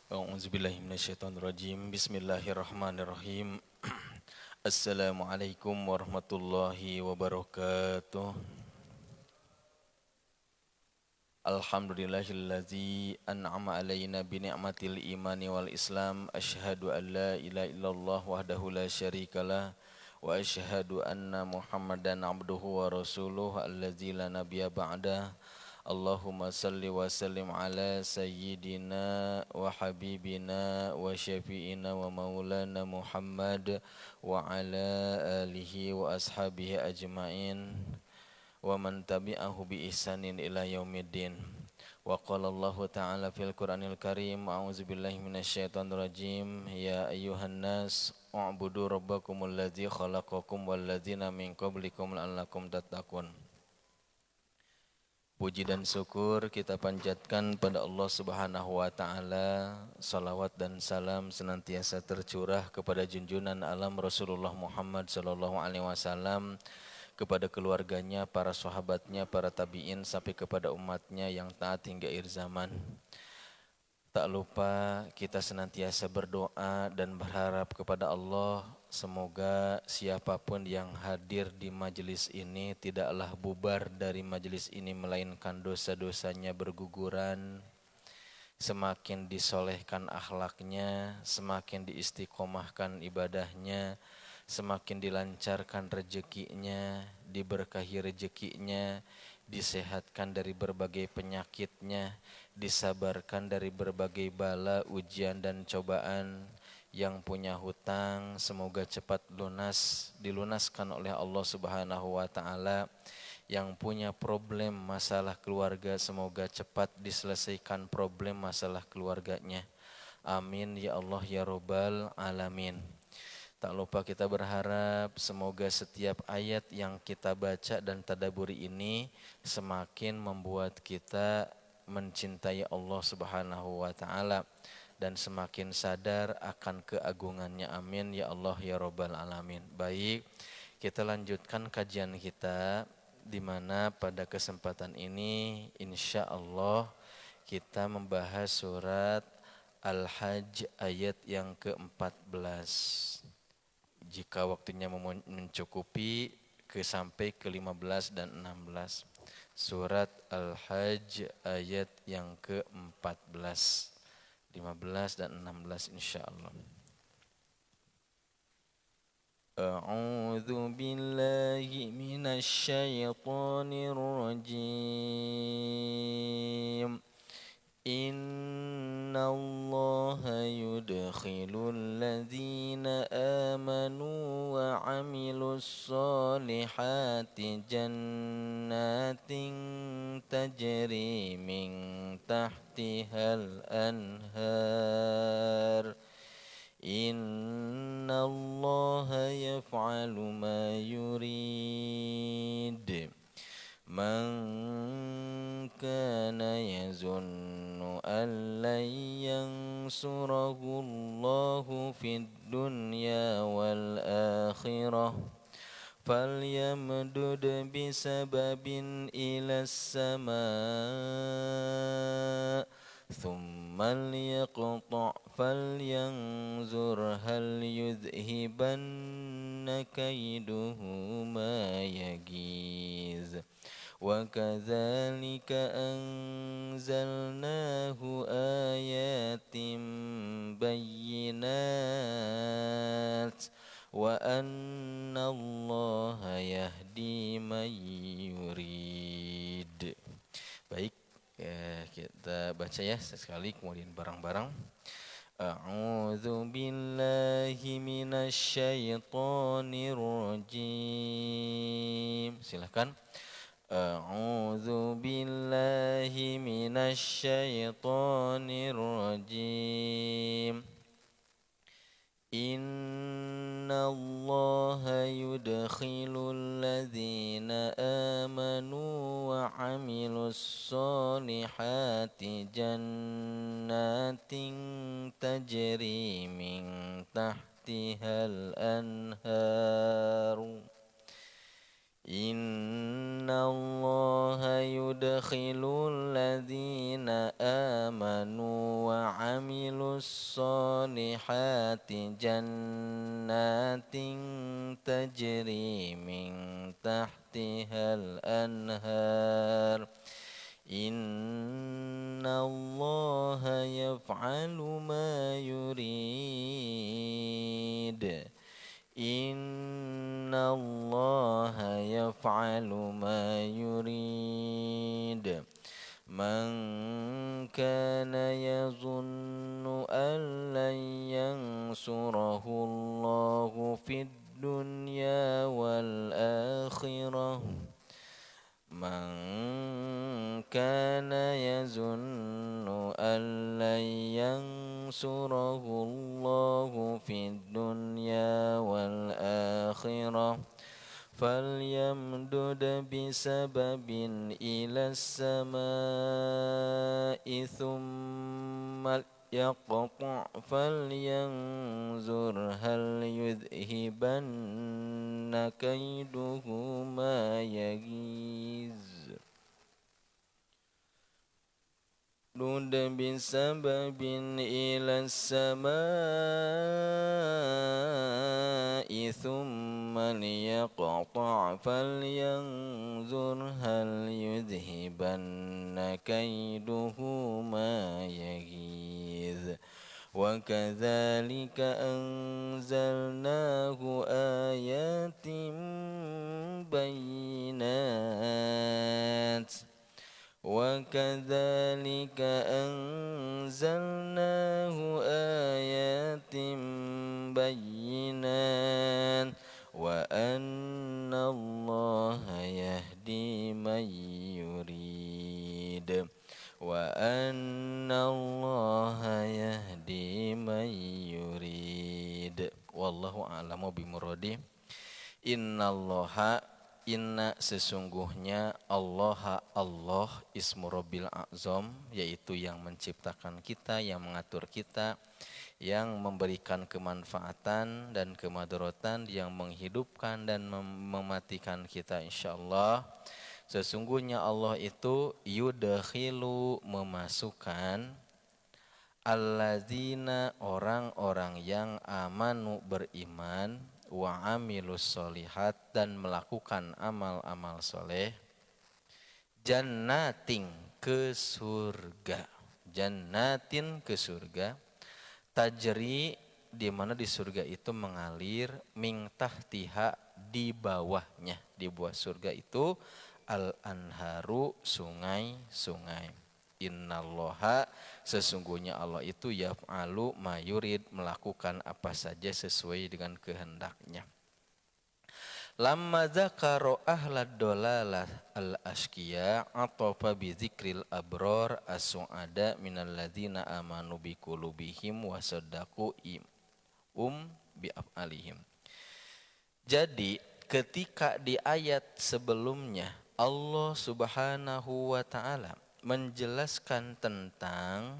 A'udzubillahi minasyaitonirrajim. Bismillahirrahmanirrahim. Assalamualaikum warahmatullahi wabarakatuh. Alhamdulillahillazi an'ama alaina bi ni'matil imani wal islam. Asyhadu an la ilaha illallah wahdahu la syarikalah wa asyhadu anna Muhammadan abduhu wa rasuluhu allazi la nabiyya ba'dah. Allahumma salli wa sallim ala sayyidina wa habibina wa syafi'ina wa maulana Muhammad wa ala alihi wa ashabihi ajma'in wa man tabi'ahu bi ihsanin ila yaumiddin. Wa qala Allah ta'ala fil Qur'anil Karim, a'udzu billahi minasyaitonir rajim, ya ayyuhan nas u'budu rabbakumul ladzi khalaqakum wal ladzina min qablikum la'allakum tattaqun. Puji dan syukur kita panjatkan pada Allah Subhanahu wa taala. Salawat dan salam senantiasa tercurah kepada junjungan alam Rasulullah Muhammad sallallahu alaihi wasallam, kepada keluarganya, para sahabatnya, para tabi'in sampai kepada umatnya yang taat hingga akhir zaman. Tak lupa kita senantiasa berdoa dan berharap kepada Allah, semoga siapapun yang hadir di majelis ini tidaklah bubar dari majelis ini melainkan dosa-dosanya berguguran, semakin disolehkan akhlaknya, semakin diistiqomahkan ibadahnya, semakin dilancarkan rezekinya, diberkahi rezekinya, disehatkan dari berbagai penyakitnya, disabarkan dari berbagai bala, ujian dan cobaan. Yang punya hutang semoga cepat dilunaskan oleh Allah Subhanahu wa taala. Yang punya problem masalah keluarga semoga cepat diselesaikan problem masalah keluarganya. Amin ya Allah ya Rabbal alamin. Tak lupa kita berharap semoga setiap ayat yang kita baca dan tadaburi ini semakin membuat kita mencintai Allah Subhanahu wa taala dan semakin sadar akan keagungannya. Amin ya Allah ya Rabbal alamin. Baik, kita lanjutkan kajian kita, di mana pada kesempatan ini insya Allah kita membahas surat Al-Hajj ayat yang ke-14. Jika waktunya mencukupi sampai ke-15 dan 16. Surat Al-Hajj ayat yang ke-14, 15 dan 16 insyaallah. A'udzu billahi minasy syaithanir rajim. Innallaha yudkhilul ladzina amanu wa 'amilus solihati jannatin tajri min tahtihal anhar. Innallaha yaf'alu ma yurid. Man kana yazunnu an lan yansurahu Allahu fid dunya wal akhirah falyamdud bisababin ilas sama' thumma liyaqta' falyanzur hal yudhibanna kaiduhu ma yagiz. Wa kadzalika anzalnahu ayatin bayyinat wa anna Allaha yahdi man yurid. Baik, kita baca ya sekali kemudian bareng-bareng. A'udzu billahi minasy syaithanir rajim. Silakan. A'udzu billahi minasy syaithanir rajim. Innallaha yudkhilul ladzina amanu wa 'amilus solihati jannatin tajri min tahtihal anhar. Innallaha yudkhilul ladzina amanu wa 'amilus الصالحات جنات تجري من تحتها الأنهار إن الله يفعل ما يريد إن الله يفعل ما يريد من كان يظن أن لن ينصره الله في الدنيا والآخرة من كان يظن أن لن ينصره الله في الدنيا والآخرة فليمدد بسبب إلى السماء ثم يقطع فلينظر هل يذهبن كيده ما يغيظ مد بسبب إلى السماء ثم ليقطع فلينظر هل يذهبن كيده ما يغيظ وكذلك أنزلناه آيات بينات وكذلك أنزلناه آيات بينات وأن الله يهدي من يريد وأن الله يهدي من يريد wallahu a'lamu bimuradi. Inna sesungguhnya Allah ismu Rabbil A'zam, yaitu yang menciptakan kita, yang mengatur kita, yang memberikan kemanfaatan dan kemadaratan, yang menghidupkan dan mematikan kita insyaallah. Sesungguhnya Allah itu yudkhilu memasukkan alladzina orang-orang yang amanu beriman wa amilus solihat dan melakukan amal-amal soleh jannatin ke surga tajri di mana di surga itu mengalir min tahtiha di bawahnya di bawah surga itu al anharu sungai-sungai. Innallaha sesungguhnya Allah itu yaf'alu ma yurid melakukan apa saja sesuai dengan kehendaknya. Lamma dzakara ahlad dolalah al asqiya atafa bi dzikril abror as-su'ada minal ladzina amanu bi qulubihim wa saddaqu bi af'alihim. Jadi ketika di ayat sebelumnya Allah Subhanahu wa taala menjelaskan tentang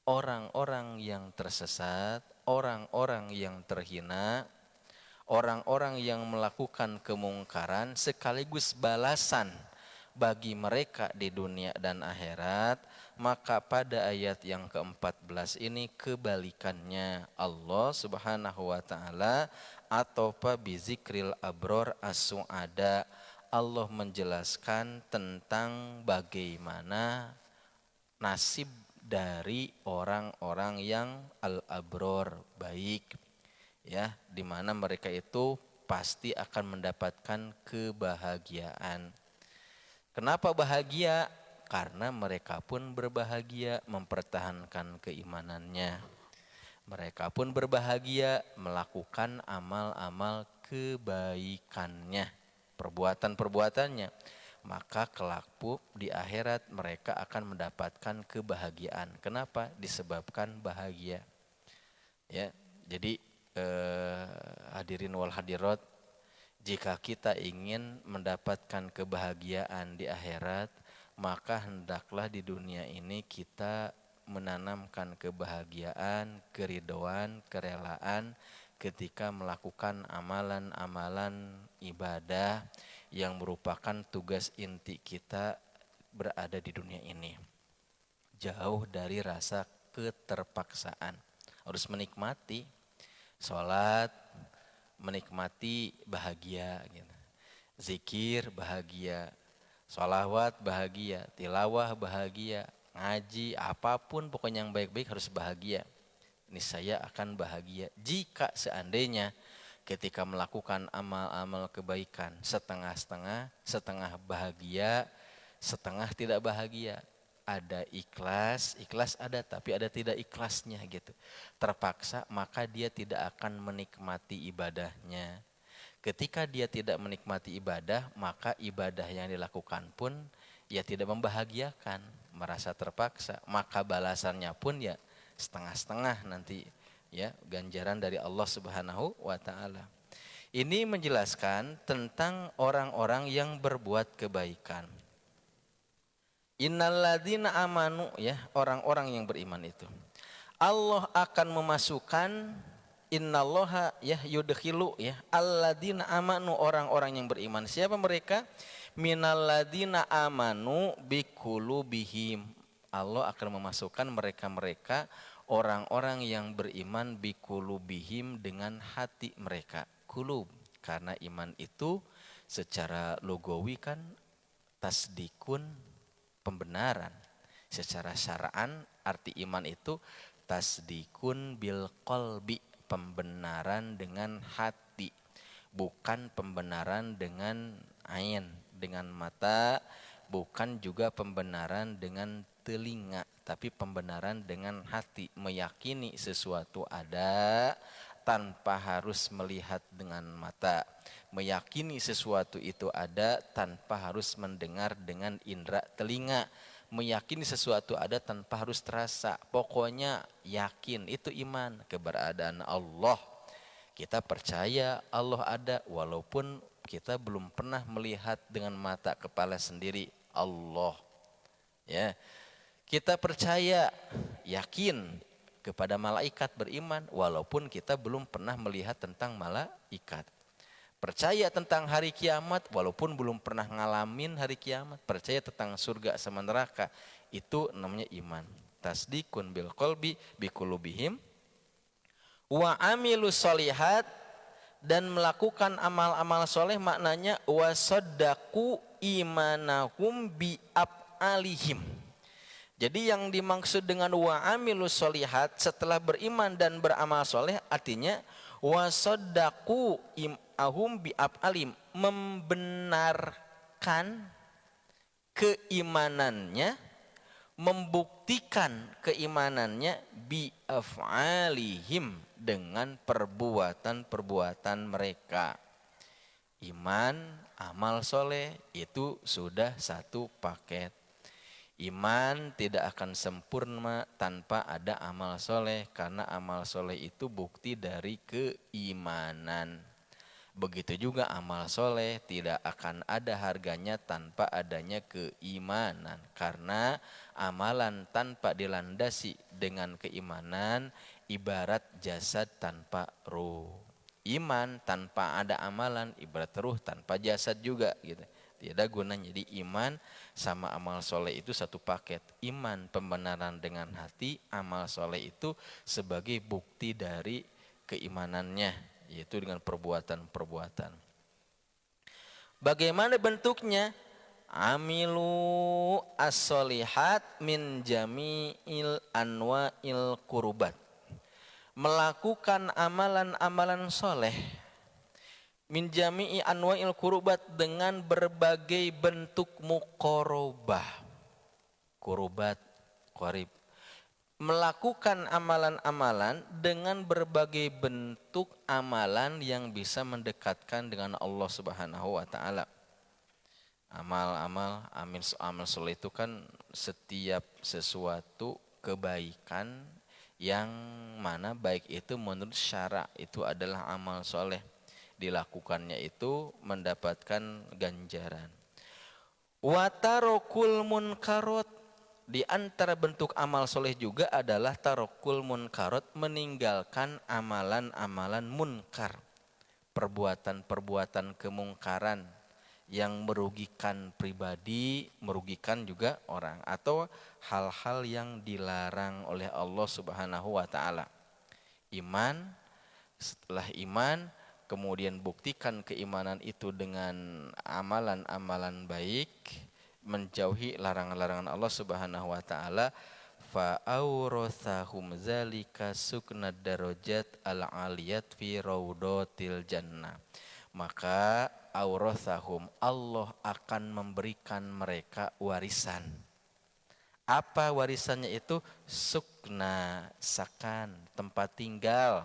orang-orang yang tersesat, orang-orang yang terhina, orang-orang yang melakukan kemungkaran sekaligus balasan bagi mereka di dunia dan akhirat, maka pada ayat yang ke-14 ini kebalikannya Allah Subhanahu wa taala atopa bizikril abror as-su'ada. Allah menjelaskan tentang bagaimana nasib dari orang-orang yang al-abror baik, ya, di mana mereka itu pasti akan mendapatkan kebahagiaan. Kenapa bahagia? Karena mereka pun berbahagia mempertahankan keimanannya. Mereka pun berbahagia melakukan amal-amal kebaikannya, perbuatan-perbuatannya, maka kelak di akhirat mereka akan mendapatkan kebahagiaan. Kenapa? Disebabkan bahagia. Ya, jadi hadirin wal hadirat, jika kita ingin mendapatkan kebahagiaan di akhirat, maka hendaklah di dunia ini kita menanamkan kebahagiaan, keridhaan, kerelaan ketika melakukan amalan-amalan ibadah yang merupakan tugas inti kita berada di dunia ini. Jauh dari rasa keterpaksaan. Harus menikmati sholat, menikmati bahagia gitu. Zikir bahagia, sholawat bahagia, tilawah bahagia, ngaji apapun pokoknya yang baik-baik harus bahagia. Niscaya akan bahagia jika seandainya ketika melakukan amal-amal kebaikan setengah-setengah, setengah bahagia, setengah tidak bahagia. Ada ikhlas, ikhlas ada tapi ada tidak ikhlasnya gitu. Terpaksa maka dia tidak akan menikmati ibadahnya. Ketika dia tidak menikmati ibadah, maka ibadah yang dilakukan pun ya tidak membahagiakan, merasa terpaksa. Maka balasannya pun ya setengah-setengah nanti ya, ganjaran dari Allah Subhanahu wa taala. Ini menjelaskan tentang orang-orang yang berbuat kebaikan. Innalladzina amanu ya, orang-orang yang beriman itu. Allah akan memasukkan innallaha ya yudkhilu ya alladzina amanu, orang-orang yang beriman. Siapa mereka? Minalladzina amanu biqulubihim. Allah akan memasukkan mereka-mereka orang-orang yang beriman biqulubihim dengan hati mereka. Qulub, karena iman itu secara lugawi kan tasdikun, pembenaran. Secara syara'an arti iman itu tasdikun bil qalbi, pembenaran dengan hati, bukan pembenaran dengan ain, dengan mata, bukan juga pembenaran dengan telinga, tapi pembenaran dengan hati, meyakini sesuatu ada tanpa harus melihat dengan mata, meyakini sesuatu itu ada tanpa harus mendengar dengan indera telinga, meyakini sesuatu ada tanpa harus terasa, pokoknya yakin, itu iman keberadaan Allah. Kita percaya Allah ada walaupun kita belum pernah melihat dengan mata kepala sendiri Allah. Ya. Kita percaya, yakin kepada malaikat, beriman walaupun kita belum pernah melihat tentang malaikat. Percaya tentang hari kiamat walaupun belum pernah ngalamin hari kiamat. Percaya tentang surga sama neraka, itu namanya iman. Tasdikun bil qalbi biqulubihim wa amilus solihat, dan melakukan amal-amal soleh, maknanya wasaddaqu imanahum bi af'alihim. Jadi yang dimaksud dengan wa amilus solihat, setelah beriman dan beramal soleh, artinya wasaddaqu imahum bi af'alim, membenarkan keimanannya, membuktikan keimanannya bi af'alihim, dengan perbuatan-perbuatan mereka. Iman, amal soleh itu sudah satu paket. Iman tidak akan sempurna tanpa ada amal soleh, karena amal soleh itu bukti dari keimanan. Begitu juga amal soleh tidak akan ada harganya tanpa adanya keimanan, karena amalan tanpa dilandasi dengan keimanan ibarat jasad tanpa ruh. Iman tanpa ada amalan ibarat ruh tanpa jasad juga gitu. Tidak gunanya. Jadi iman sama amal soleh itu satu paket. Iman pembenaran dengan hati, amal soleh itu sebagai bukti dari keimanannya, yaitu dengan perbuatan-perbuatan. Bagaimana bentuknya? Amilu as-solihat min jami'il anwa'il qurubat. Melakukan amalan-amalan soleh min jami'i anwa'il qurubat, dengan berbagai bentuk muqarabah. Qurubat, qarib. Melakukan amalan-amalan dengan berbagai bentuk amalan yang bisa mendekatkan dengan Allah Subhanahu wa taala. Amal-amal, amal soleh itu kan setiap sesuatu kebaikan yang mana baik itu menurut syara itu adalah amal soleh. Dilakukannya itu mendapatkan ganjaran. Wa tarokul munkarot, di antara bentuk amal soleh juga adalah tarokul munkarot, meninggalkan amalan-amalan munkar, perbuatan-perbuatan kemungkaran yang merugikan pribadi, merugikan juga orang, atau hal-hal yang dilarang oleh Allah Subhanahu wa taala. Iman, setelah iman kemudian buktikan keimanan itu dengan amalan-amalan baik, menjauhi larangan-larangan Allah Subhanahu wa taala, fa aurathahum zalika suknad darajat al aliyat fi raudatil jannah. Maka aurathahum, Allah akan memberikan mereka warisan. Apa warisannya itu? Sukna, sakan, tempat tinggal.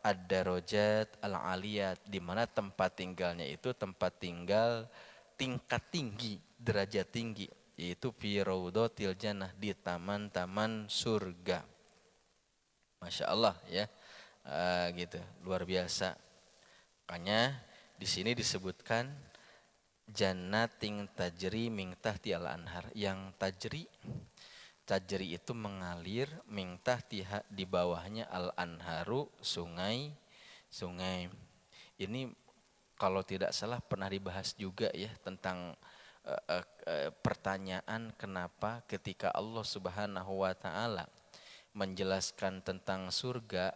Ad-darajat al-aliyat, di mana tempat tinggalnya itu tempat tinggal tingkat tinggi, derajat tinggi, yaitu fi raudatil jannah, di taman-taman surga. Masya Allah ya, gitu, luar biasa. Makanya di sini disebutkan jannatin tajri min tahtiha al-anhar, yang tajri itu mengalir, min tahtiha, di bawahnya, al-anharu, sungai. Ini kalau tidak salah pernah dibahas juga ya tentang pertanyaan kenapa ketika Allah Subhanahu wa taala menjelaskan tentang surga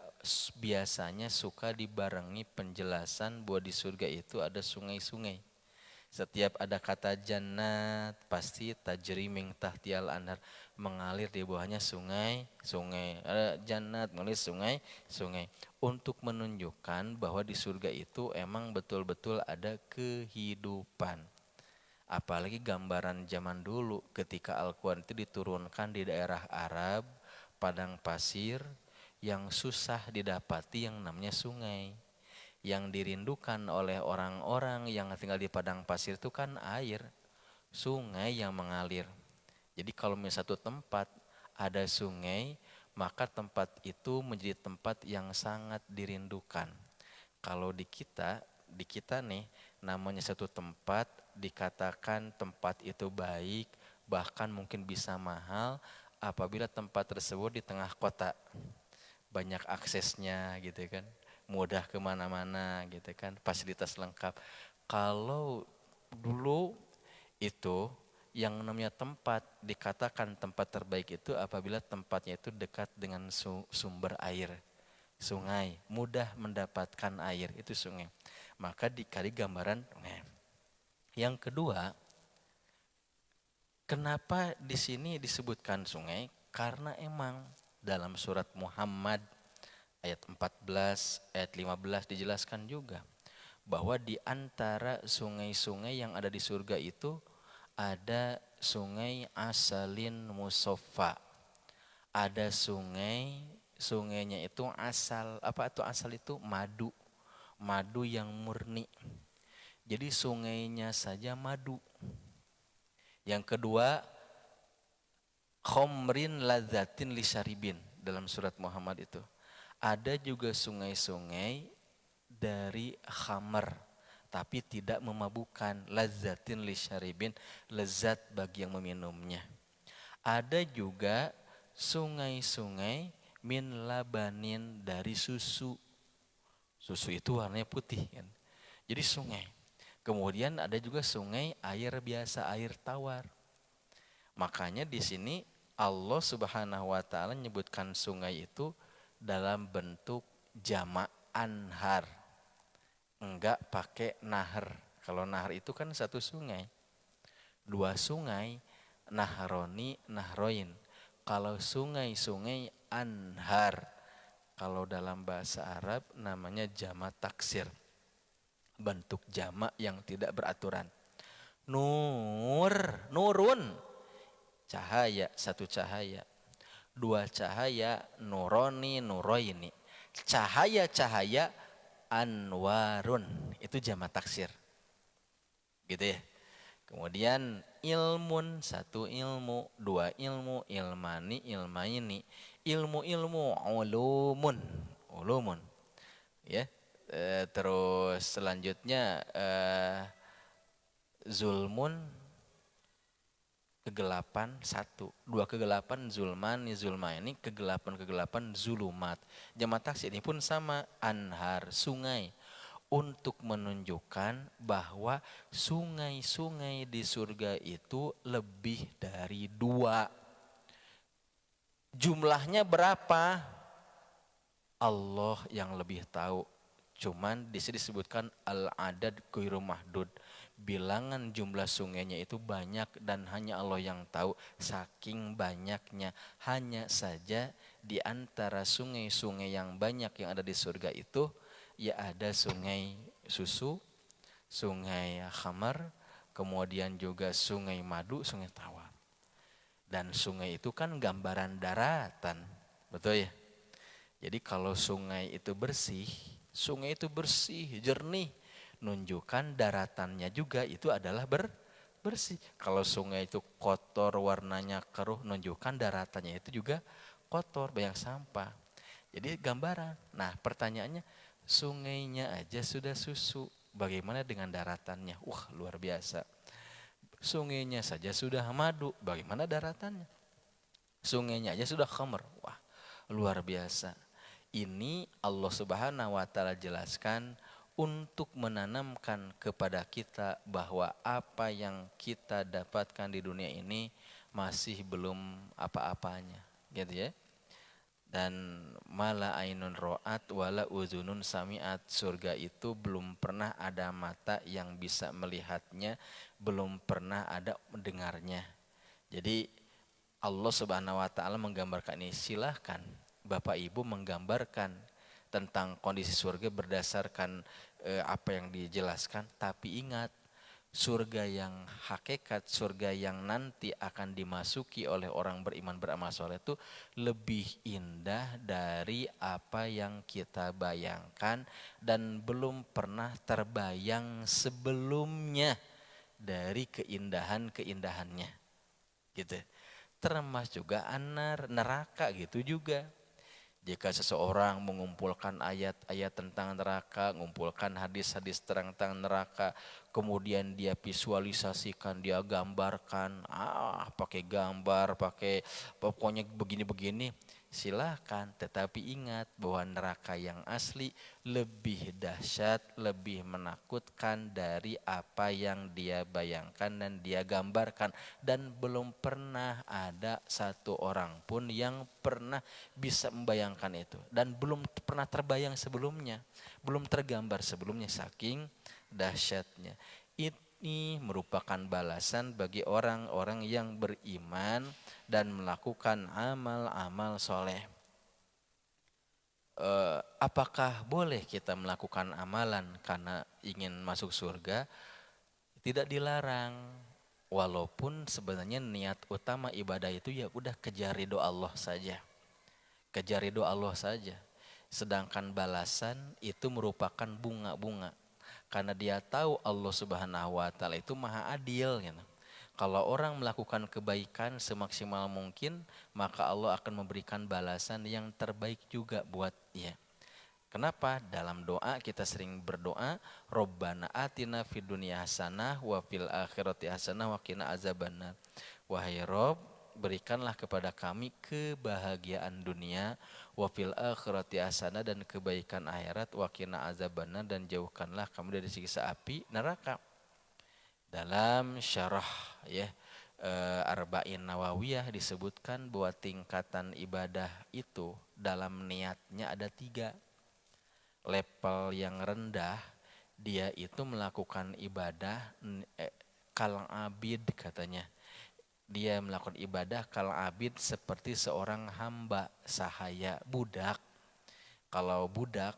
biasanya suka dibarengi penjelasan bahwa di surga itu ada sungai-sungai. Setiap ada kata jannat pasti tajri min tahtiyal anhar, mengalir di bawahnya sungai. Ada jannat mengalir sungai, untuk menunjukkan bahwa di surga itu emang betul-betul ada kehidupan. Apalagi gambaran zaman dulu ketika Al-Quran itu diturunkan di daerah Arab, padang pasir yang susah didapati yang namanya sungai. Yang dirindukan oleh orang-orang yang tinggal di padang pasir itu kan air, sungai yang mengalir. Jadi kalau misalnya satu tempat ada sungai, maka tempat itu menjadi tempat yang sangat dirindukan. Kalau di kita nih, namanya satu tempat dikatakan tempat itu baik, bahkan mungkin bisa mahal apabila tempat tersebut di tengah kota, banyak aksesnya gitu kan, mudah kemana-mana gitu kan, fasilitas lengkap. Kalau dulu itu yang namanya tempat dikatakan tempat terbaik itu apabila tempatnya itu dekat dengan sumber air, sungai, mudah mendapatkan air, itu sungai. Maka dikali gambaran sungai. Yang kedua, kenapa di sini disebutkan sungai? Karena emang dalam surat Muhammad ayat 14, ayat 15 dijelaskan juga bahwa di antara sungai-sungai yang ada di surga itu ada sungai asalin musoffa. Ada sungainya itu asal, apa itu asal itu? Madu yang murni. Jadi sungainya saja madu. Yang kedua, khomrin ladzatin lisyaribin, dalam surat Muhammad itu. Ada juga sungai-sungai dari khamar, tapi tidak memabukkan, ladzatin lisyaribin, lezat bagi yang meminumnya. Ada juga sungai-sungai min labanin, dari susu. Susu itu warnanya putih kan. Jadi sungai. Kemudian ada juga sungai air biasa, air tawar. Makanya di sini Allah Subhanahu wa taala menyebutkan sungai itu dalam bentuk jamak anhar. Enggak pakai nahar. Kalau nahar itu kan satu sungai. Dua sungai, nahroni, nahroin. Kalau sungai-sungai anhar. Kalau dalam bahasa Arab namanya jamak taksir. Bentuk jamak yang tidak beraturan. Nurun, cahaya, satu cahaya. Dua cahaya, nuroni, nuroini. Cahaya-cahaya anwarun, itu jamak taksir. Gitu ya. Kemudian ilmun, satu ilmu, dua ilmu, ilmani, ilmaini. Ilmu-ilmu, ulumun. Ya. Terus selanjutnya zulmun, kegelapan, satu. Dua kegelapan, zulmani, zulmaini, kegelapan-kegelapan, zulumat. Jamak taksir ini pun sama, anhar, sungai. untuk menunjukkan bahwa sungai-sungai di surga itu lebih dari 2. Jumlahnya berapa? Allah yang lebih tahu. Cuman di sini disebutkan al-adad ghairu mahdud. Bilangan jumlah sungainya itu banyak dan hanya Allah yang tahu. Saking banyaknya, hanya saja di antara sungai-sungai yang banyak yang ada di surga itu, ya ada sungai susu, sungai khamar, kemudian juga sungai madu, sungai tawar. Dan sungai itu kan gambaran daratan, betul ya? Jadi kalau sungai itu bersih, jernih, nunjukkan daratannya juga itu adalah bersih. Kalau sungai itu kotor, warnanya keruh, nunjukkan daratannya itu juga kotor, banyak sampah. Jadi gambaran. Nah pertanyaannya, sungainya aja sudah susu, bagaimana dengan daratannya? Wah luar biasa. Sungainya saja sudah madu, bagaimana daratannya? Sungainya aja sudah khamr, wah luar biasa. Ini Allah Subhanahu wa taala jelaskan untuk menanamkan kepada kita bahwa apa yang kita dapatkan di dunia ini masih belum apa-apanya, gitu ya. Dan mala ainun ro'at wala uzunun sami'at, surga itu belum pernah ada mata yang bisa melihatnya, belum pernah ada mendengarnya. Jadi Allah Subhanahu wa taala menggambarkan ini, silahkan Bapak Ibu menggambarkan tentang kondisi surga berdasarkan apa yang dijelaskan, tapi ingat surga yang hakikat, surga yang nanti akan dimasuki oleh orang beriman beramal soleh itu lebih indah dari apa yang kita bayangkan dan belum pernah terbayang sebelumnya dari keindahan-keindahannya, gitu. Termasuk juga neraka gitu juga. Jika seseorang mengumpulkan ayat-ayat tentang neraka, mengumpulkan hadis-hadis tentang neraka, kemudian dia visualisasikan, dia gambarkan, pakai gambar, pakai pokoknya begini-begini, silahkan. Tetapi ingat bahwa neraka yang asli lebih dahsyat, lebih menakutkan dari apa yang dia bayangkan dan dia gambarkan. Dan belum pernah ada satu orang pun yang pernah bisa membayangkan itu. Dan belum pernah terbayang sebelumnya, belum tergambar sebelumnya, saking dahsyatnya. Ini merupakan balasan bagi orang-orang yang beriman dan melakukan amal-amal soleh. Apakah boleh kita melakukan amalan karena ingin masuk surga? Tidak dilarang. Walaupun sebenarnya niat utama ibadah itu ya udah kejar ridho Allah saja. Kejar ridho Allah saja. Sedangkan balasan itu merupakan bunga-bunga. Karena dia tahu Allah Subhanahu wa taala itu maha adil gitu. Kalau orang melakukan kebaikan semaksimal mungkin, maka Allah akan memberikan balasan yang terbaik juga buat dia. Kenapa? Dalam doa kita sering berdoa, Robbana atina fid dunya hasanah wa fil akhirati hasanah wa qina azabannar. Wahai Rob, berikanlah kepada kami kebahagiaan dunia, wa fil akhirati hasanah, dan kebaikan akhirat, wa qina azabannar, dan jauhkanlah kami dari siksa api neraka. Dalam syarah ya Arba'in Nawawiyah disebutkan bahwa tingkatan ibadah itu dalam niatnya ada 3. Level yang rendah dia itu melakukan ibadah kal abid katanya. Dia melakukan ibadah kal abid seperti seorang hamba sahaya, budak. Kalau budak,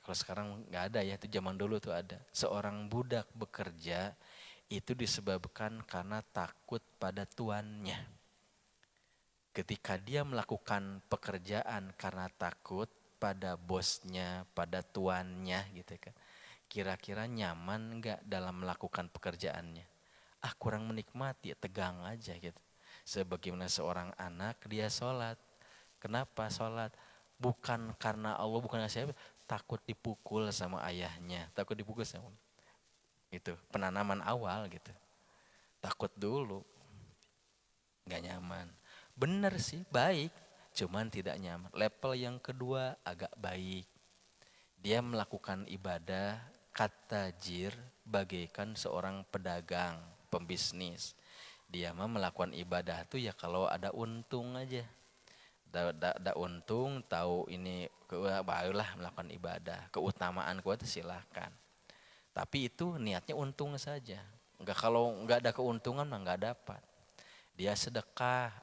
kalau sekarang nggak ada ya, itu zaman dulu tuh ada. Seorang budak bekerja itu disebabkan karena takut pada tuannya. Ketika dia melakukan pekerjaan karena takut pada bosnya, pada tuannya gitu kan. Kira-kira nyaman enggak dalam melakukan pekerjaannya? Kurang menikmati, tegang aja gitu. Sebagaimana seorang anak dia sholat. Kenapa sholat? Bukan karena Allah, bukan karena siapa, takut dipukul sama ayahnya, takut dipukul sama itu penanaman awal gitu. Takut dulu, nggak nyaman. Bener sih, baik, cuman tidak nyaman. Level yang kedua agak baik. Dia melakukan ibadah Katajir bagaikan seorang pedagang, pembisnis. Dia mah melakukan ibadah tuh ya kalau ada untung aja. Da untung, tahu ini barulah melakukan ibadah. Keutamaan kuat silahkan. Tapi itu niatnya untung saja. Enggak, kalau enggak ada keuntungan mah enggak dapat. Dia sedekah,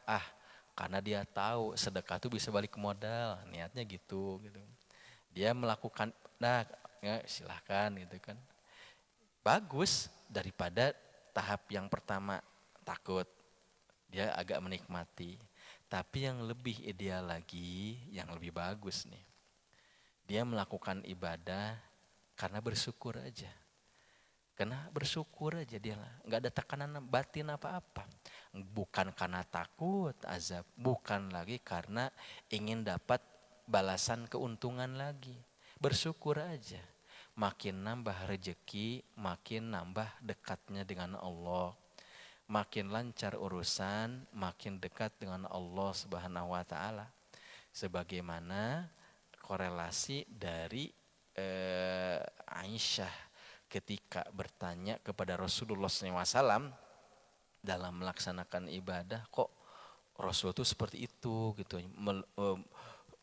karena dia tahu sedekah itu bisa balik ke modal, niatnya gitu. Dia melakukan, ya silahkan gitu kan. Bagus daripada tahap yang pertama takut, dia agak menikmati. Tapi yang lebih ideal lagi, yang lebih bagus nih, dia melakukan ibadah karena bersyukur aja. Karena bersyukur aja dia lah, nggak ada tekanan batin apa-apa. Bukan karena takut azab, bukan lagi karena ingin dapat balasan keuntungan lagi. Bersyukur aja. Makin nambah rezeki, makin nambah dekatnya dengan Allah. Makin lancar urusan, makin dekat dengan Allah Subhanahu wa taala. Sebagaimana korelasi dari Aisyah ketika bertanya kepada Rasulullah SAW dalam melaksanakan ibadah, kok Rasul itu seperti itu gitu,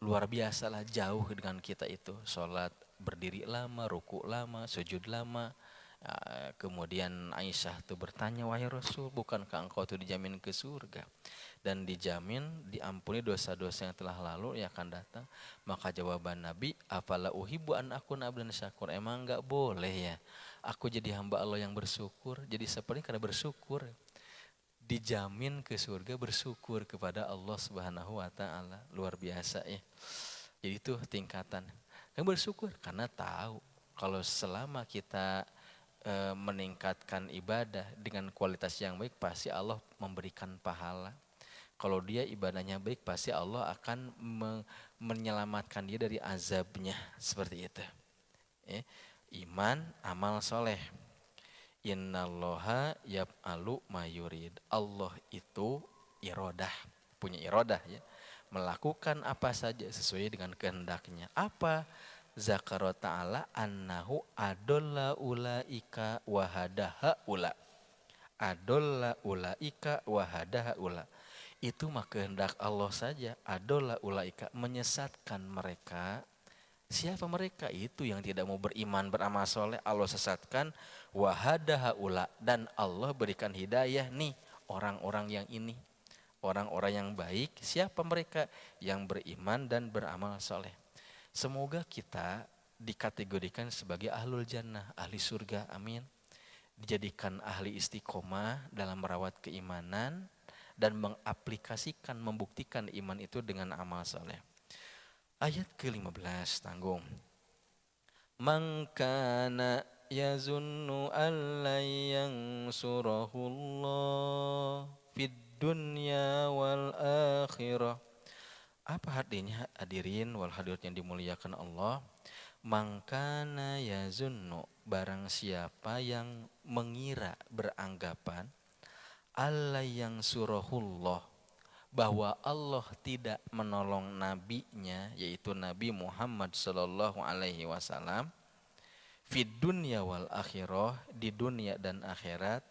luar biasa lah, jauh dengan kita itu, sholat berdiri lama, ruku lama, sujud lama. Kemudian Aisyah tuh bertanya, wahai Rasul, bukankah engkau tuh dijamin ke surga dan dijamin diampuni dosa-dosa yang telah lalu yang akan datang? Maka jawaban Nabi, afala uhibbu an akuna abdan syakur, emang enggak boleh ya aku jadi hamba Allah yang bersyukur? Jadi seperti karena bersyukur dijamin ke surga, bersyukur kepada Allah Subhanahu wa taala. Luar biasa ya. Jadi itu tingkatan. Yang bersyukur karena tahu kalau selama kita meningkatkan ibadah dengan kualitas yang baik, pasti Allah memberikan pahala. Kalau dia ibadahnya baik, pasti Allah akan menyelamatkan dia dari azabnya, seperti itu. Iman, amal soleh. Innallaha yaf'alu ma yurid. Allah itu irodah, punya irodah ya. Melakukan apa saja sesuai dengan kehendaknya. Apa? Zakara ta'ala annahu adolla ulaika wahadaha ula. Adolla ulaika wahadaha ula. Itu mah kehendak Allah saja. Adolla ulaika, menyesatkan mereka. Siapa mereka? Itu yang tidak mau beriman, beramal soleh, Allah sesatkan. Wahadaha ula, dan Allah berikan hidayah nih orang-orang yang ini, orang-orang yang baik. Siapa mereka? Yang beriman dan beramal soleh. Semoga kita dikategorikan sebagai ahlul jannah, ahli surga, amin. Dijadikan ahli istiqomah dalam merawat keimanan dan mengaplikasikan, membuktikan iman itu dengan amal soleh. Ayat ke-15, tanggung. Man kana yazunnu an la yansurahullah fid dunya wal akhirah. Apa artinya hadirin wal hadirat yang dimuliakan Allah? Man kana yazunnu, barang siapa yang mengira, beranggapan, alla yansurahullah, bahwa Allah tidak menolong nabinya, yaitu Nabi Muhammad sallallahu alaihi wasallam, fid dunya wal akhirah, di dunia dan akhirat,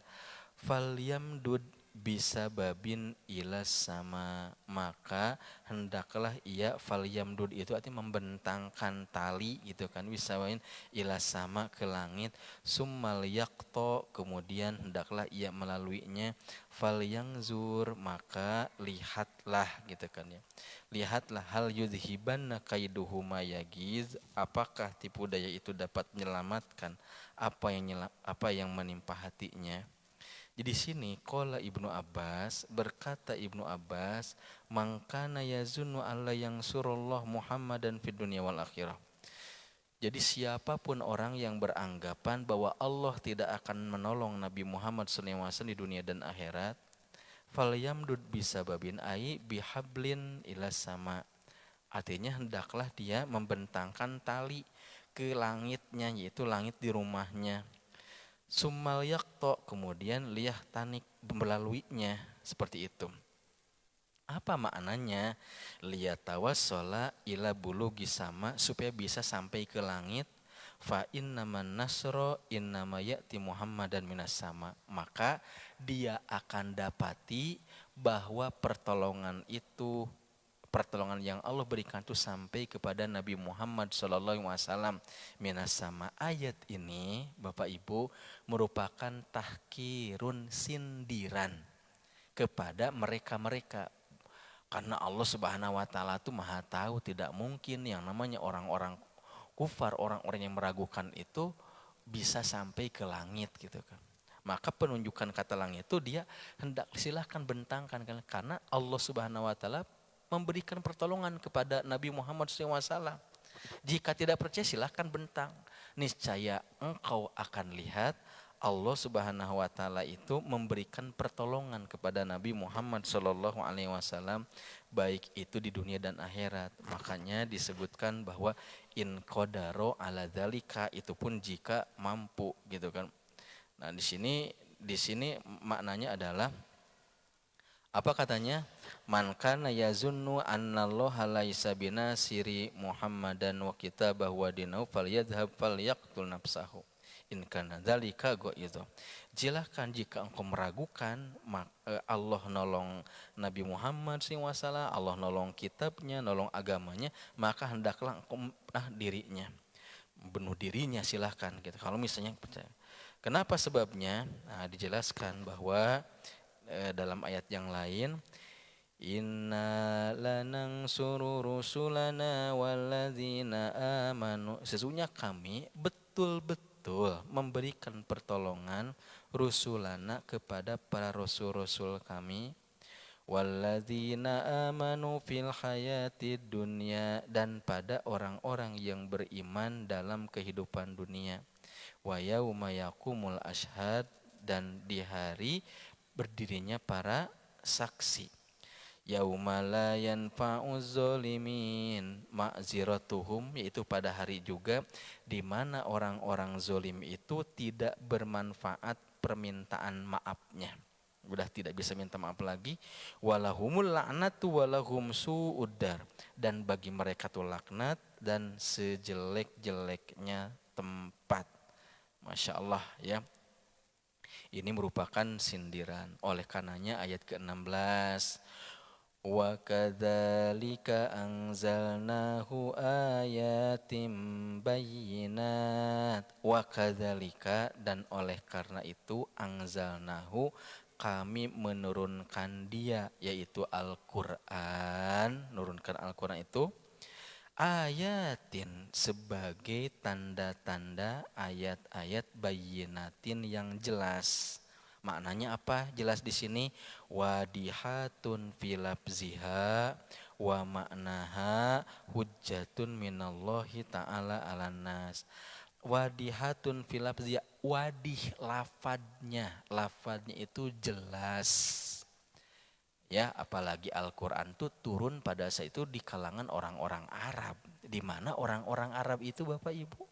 falyamdud bisa babin ilas sama, maka hendaklah ia, falyamdud itu artinya membentangkan tali gitu kan, wisawain ilas sama, ke langit, summal yakto, kemudian hendaklah ia melaluinya, falyangzur, maka lihatlah gitu kan ya, lihatlah, hal yudhibanna kaiduhu mayagiz, apakah tipu daya itu dapat menyelamatkan apa yang menimpa hatinya. Jadi sini qala Ibnu Abbas, berkata Ibnu Abbas, mangkana yazunnu alla yang surullah Muhammadan fid dunya wal akhirah. Jadi siapapun orang yang beranggapan bahwa Allah tidak akan menolong Nabi Muhammad SAW di dunia dan akhirat, falyamdud bisababin ai bihablin ilas sama. Artinya hendaklah dia membentangkan tali ke langitnya, yaitu langit di rumahnya. Summal yakto, kemudian liyah tanik melaluinya, seperti itu. Apa maknanya? Liyatawassola ila bulugi sama, supaya bisa sampai ke langit. fa innaman nasra innama ya'ti Muhammadan minas sama, maka dia akan dapati bahwa pertolongan itu, pertolongan yang Allah berikan itu sampai kepada Nabi Muhammad sallallahu alaihi wasallam minas sama. Ayat ini Bapak Ibu merupakan tahkirun, sindiran kepada mereka-mereka. Karena Allah Subhanahu wa taala itu Maha tahu, tidak mungkin yang namanya orang-orang kufar, orang-orang yang meragukan itu bisa sampai ke langit gitu kan. Maka penunjukan kata langit itu dia hendak silahkan bentangkan, karena Allah Subhanahu wa taala memberikan pertolongan kepada Nabi Muhammad SAW. Jika tidak percaya silahkan bentang. Niscaya engkau akan lihat Allah Subhanahu wa taala itu memberikan pertolongan kepada Nabi Muhammad sallallahu alaihi wasallam baik itu di dunia dan akhirat. Makanya disebutkan bahwa in qadaro ala dzalika, itu pun jika mampu gitu kan. Nah, di sini maknanya adalah apa katanya? Man kana yazunnu annallaha laisa binasiri Muhammadan wa kitabahu wa dinahu falyadhhab falyaqtul nafsahu. In kana dzalika itu. Silakan jika engkau meragukan Allah nolong Nabi Muhammad SAW, Allah nolong kitabnya, nolong agamanya, maka hendaklah engkau dirinya, bunuh dirinya, silahkan gitu. Kalau misalnya percaya. Kenapa sebabnya? Nah, dijelaskan bahwa dalam ayat yang lain, inna lanansuru rusulana walladzina amanu, sesungguhnya kami betul-betul memberikan pertolongan rusulana kepada para rasul-rasul kami, walladzina amanu fil hayatid dunya, dan pada orang-orang yang beriman dalam kehidupan dunia, wa yauma yaqumul ashhad, dan di hari berdirinya para saksi, yauma la yanfa'uz zalimin ma'ziratuhum, yaitu pada hari juga di mana orang-orang zalim itu tidak bermanfaat permintaan maafnya, sudah tidak bisa minta maaf lagi. Walahumul la'natu walahum su'uddar, dan bagi mereka tuh laknat dan sejelek-jeleknya tempat. Masya Allah ya. Ini merupakan sindiran. Oleh karenanya ayat ke-16, wa kadzalika anzalnahu ayatim bayyinat, wa kadzalika, dan oleh karena itu anzalnahu, kami menurunkan dia, yaitu Al-Quran, nurunkan Al-Quran itu ayatin, sebagai tanda-tanda, ayat-ayat, bayyinatin, yang jelas. Maknanya apa? Jelas di sini, wadihatun filabziha wa maknaha hujjatun minallahi ta'ala alan nas. Wadihatun filabziha, wadih lafadnya itu jelas. Ya, apalagi Al-Quran itu turun pada saat itu di kalangan orang-orang Arab, di mana orang-orang Arab itu Bapak Ibu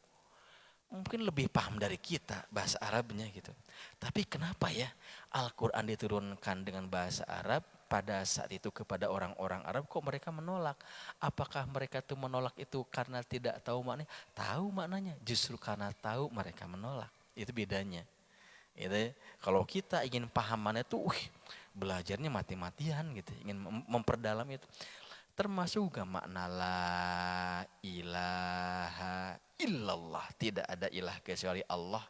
mungkin lebih paham dari kita bahasa Arabnya gitu. Tapi kenapa ya Al-Quran diturunkan dengan bahasa Arab pada saat itu kepada orang-orang Arab, kok mereka menolak? Apakah mereka tuh menolak itu karena tidak tahu maknanya? Tahu maknanya, justru karena tahu mereka menolak. Itu bedanya. Itu kalau kita ingin pahamannya tuh belajarnya mati-matian gitu, ingin memperdalam itu. Termasuk juga makna la ilaha illallah, tidak ada ilah kecuali Allah.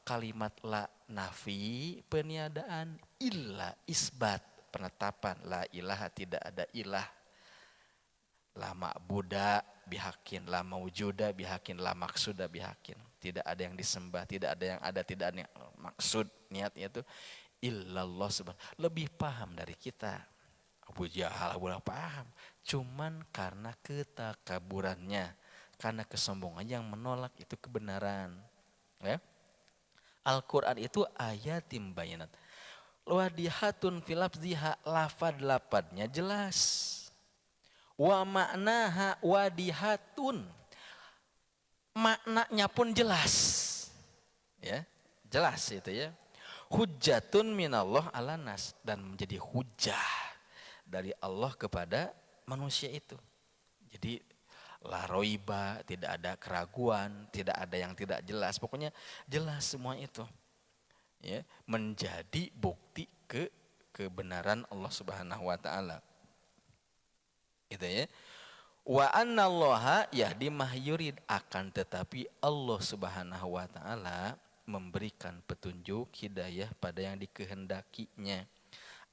Kalimat la nafi, peniadaan, illa isbat, penetapan, la ilaha, tidak ada ilah. La ma'buda bihakin, la maujuda bihakin, la maksuda bihakin. Tidak ada yang disembah, tidak ada yang ada, tidak ada yang maksud, niatnya itu illallah subhanahu. Lebih paham dari kita. Abu Jahal boleh paham, cuman karena ketakaburannya, karena kesombongannya yang menolak itu kebenaran. Ya? Al-Quran itu ayatim bayinat. Wadihatun filabziha, lafad-lafadnya jelas. Wa maknaha wadihatun, maknanya pun jelas. Ya, jelas itu ya. Hujjatun minallah ala nas, dan menjadi hujah dari Allah kepada manusia itu. Jadi La roiba, tidak ada keraguan, tidak ada yang tidak jelas. Pokoknya jelas semua itu. Ya, menjadi bukti kebenaran Allah Subhanahu wa taala. Gitu ya. Wa annallaha yahdi mahyurid, akan tetapi Allah Subhanahu wa taala memberikan petunjuk hidayah pada yang dikehendakinya.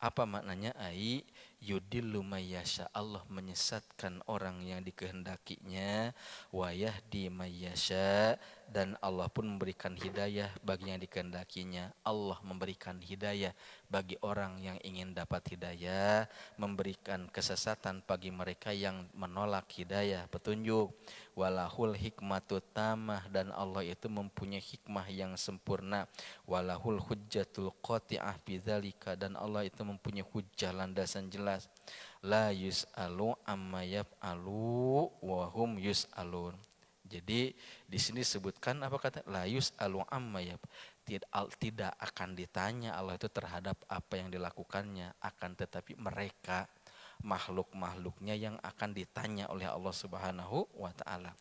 Apa maknanya? Ai yudillu mayyasha, Allah menyesatkan orang yang dikehendakinya, wa yahdi mayyasha, dan Allah pun memberikan hidayah bagi yang dikehendakinya. Allah memberikan hidayah bagi orang yang ingin dapat hidayah, memberikan kesesatan bagi mereka yang menolak hidayah, petunjuk. Walahul hikmatu tamah, dan Allah itu mempunyai hikmah yang sempurna. Walahul hujjatul qati'ah bidzalika, dan Allah itu mempunyai hujjah landasan jelas. La yus'alu amma yaf'alu wa hum yus'alun. Jadi di sini sebutkan apa kata la yus'alu amma tidak akan ditanya Allah itu terhadap apa yang dilakukannya, akan tetapi mereka makhluk-makhluknya yang akan ditanya oleh Allah Subhanahu wa taala.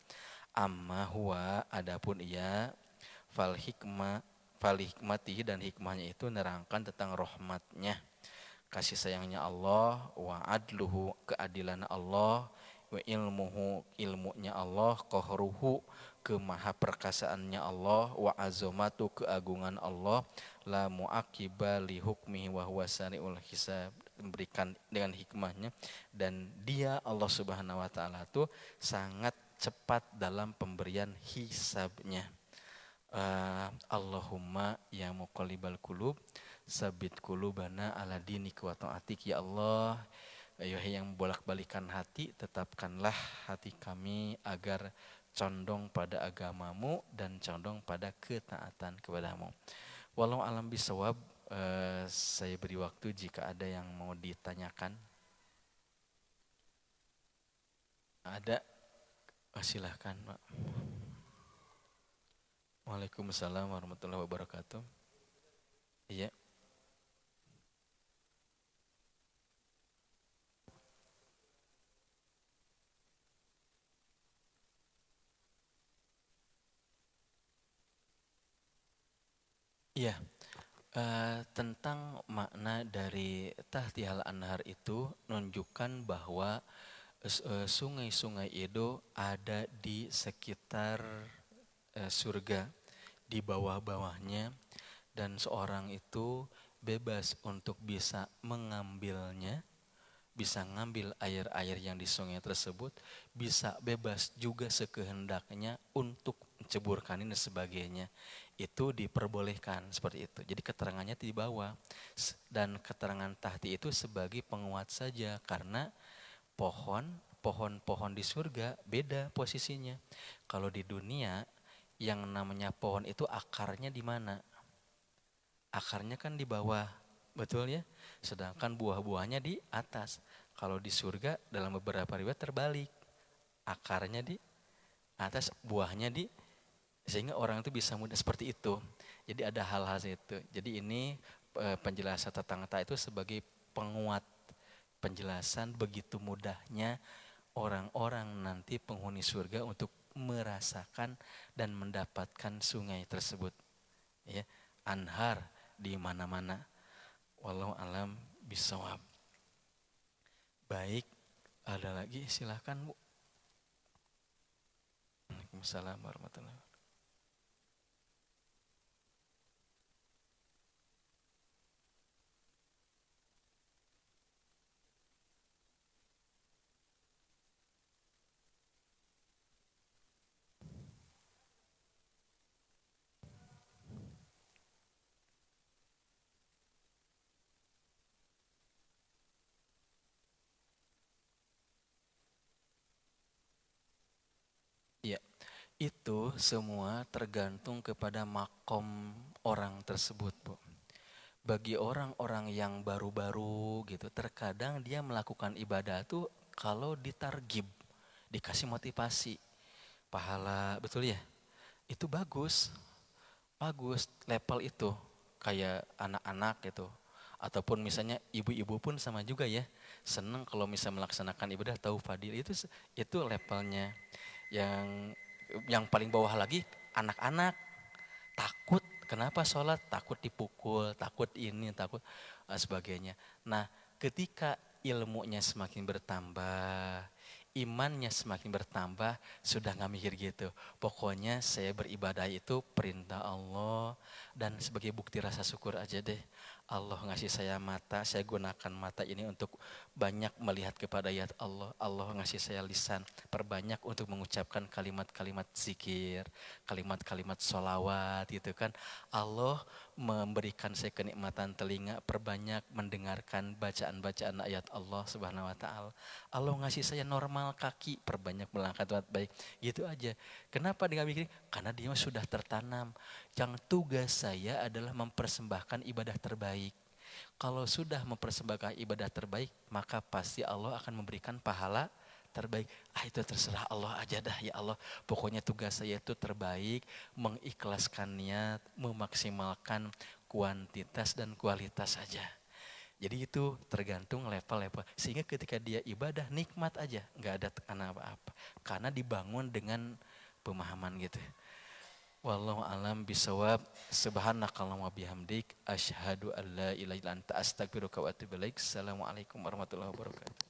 Amma huwa, adapun ia, fal hikmatihi, dan hikmahnya itu nerangkan tentang rahmatnya, kasih sayangnya Allah, wa adluhu, keadilan Allah, wa ilmuhu, ilmunya Allah, qahruhu, kemaha perkasaannya Allah, wa azamatu, keagungan Allah, la muaqiba li hukmihi wa huwa sari'ul hisab, memberikan dengan hikmahnya, dan dia Allah Subhanahu wa taala tuh sangat cepat dalam pemberian hisabnya. Allahumma ya muqallibal qulub sabit qulubana ala dinik wa ta'atik, ya Allah, ya yang bolak-balikan hati, tetapkanlah hati kami agar condong pada agamamu dan condong pada ketaatan kepadamu. Walau alam bisawab, saya beri waktu jika ada yang mau ditanyakan. Ada? Silahkan, Pak. Waalaikumsalam warahmatullahi wabarakatuh. Iya. Iya. Tentang makna dari Tahtihal Anhar itu menunjukkan bahwa sungai-sungai itu ada di sekitar surga, di bawah-bawahnya, dan seorang itu bebas untuk bisa mengambilnya, bisa ngambil air-air yang di sungai tersebut, bisa bebas juga sekehendaknya untuk menceburkan ini sebagainya. Itu diperbolehkan seperti itu. Jadi keterangannya di bawah, dan keterangan tahti itu sebagai penguat saja, karena pohon-pohon di surga beda posisinya. Kalau di dunia yang namanya pohon itu akarnya di mana? Akarnya kan di bawah, betul ya? Sedangkan buah-buahnya di atas. Kalau di surga dalam beberapa riwayat terbalik. Akarnya di atas, buahnya di, sehingga orang itu bisa mudah seperti itu. Jadi ada hal-hal itu. Jadi ini penjelasan tentang itu sebagai penguat penjelasan begitu mudahnya orang-orang nanti penghuni surga untuk merasakan dan mendapatkan sungai tersebut. Ya, anhar di mana-mana. Wallahu alam bisawab. Baik, ada lagi silahkan Bu. Waalaikumsalam warahmatullahi wabarakatuh. Ya, itu semua tergantung kepada makom orang tersebut, Bu. Bagi orang-orang yang baru-baru gitu, terkadang dia melakukan ibadah tuh kalau ditargib, dikasih motivasi, pahala, betul ya? Itu bagus, bagus level itu, kayak anak-anak gitu. Ataupun misalnya ibu-ibu pun sama juga ya, seneng kalau misalnya melaksanakan ibadah tahu fadil itu levelnya. Yang paling bawah lagi anak-anak takut. Kenapa sholat? Takut dipukul, takut ini, takut sebagainya. Nah, ketika ilmunya semakin bertambah, imannya semakin bertambah, sudah nggak mikir gitu. Pokoknya saya beribadah itu perintah Allah, dan sebagai bukti rasa syukur aja deh. Allah ngasih saya mata, saya gunakan mata ini untuk banyak melihat kepada ayat Allah. Allah ngasih saya lisan, perbanyak untuk mengucapkan kalimat-kalimat zikir, kalimat-kalimat sholawat gitu kan. Allah memberikan saya kenikmatan telinga, perbanyak mendengarkan bacaan-bacaan ayat Allah Subhanahu wa taala. Allah ngasih saya normal kaki, perbanyak melangkah tempat baik. Gitu aja. Kenapa dia bikin? Karena dia sudah tertanam. Yang tugas saya adalah mempersembahkan ibadah terbaik. Kalau sudah mempersembahkan ibadah terbaik, maka pasti Allah akan memberikan pahala terbaik. Itu terserah Allah aja dah ya Allah. Pokoknya tugas saya itu terbaik, mengikhlaskan niat, memaksimalkan kuantitas dan kualitas saja. Jadi itu tergantung level-level. Sehingga ketika dia ibadah nikmat aja, nggak ada tekanan apa-apa. Karena dibangun dengan pemahaman gitu. Wallahu alam bisawab. Subhanakallahumma bihamdik asyhadu an la ilaha illa anta astaghfiruka wa atubu ilaik. Assalamualaikum warahmatullahi wabarakatuh.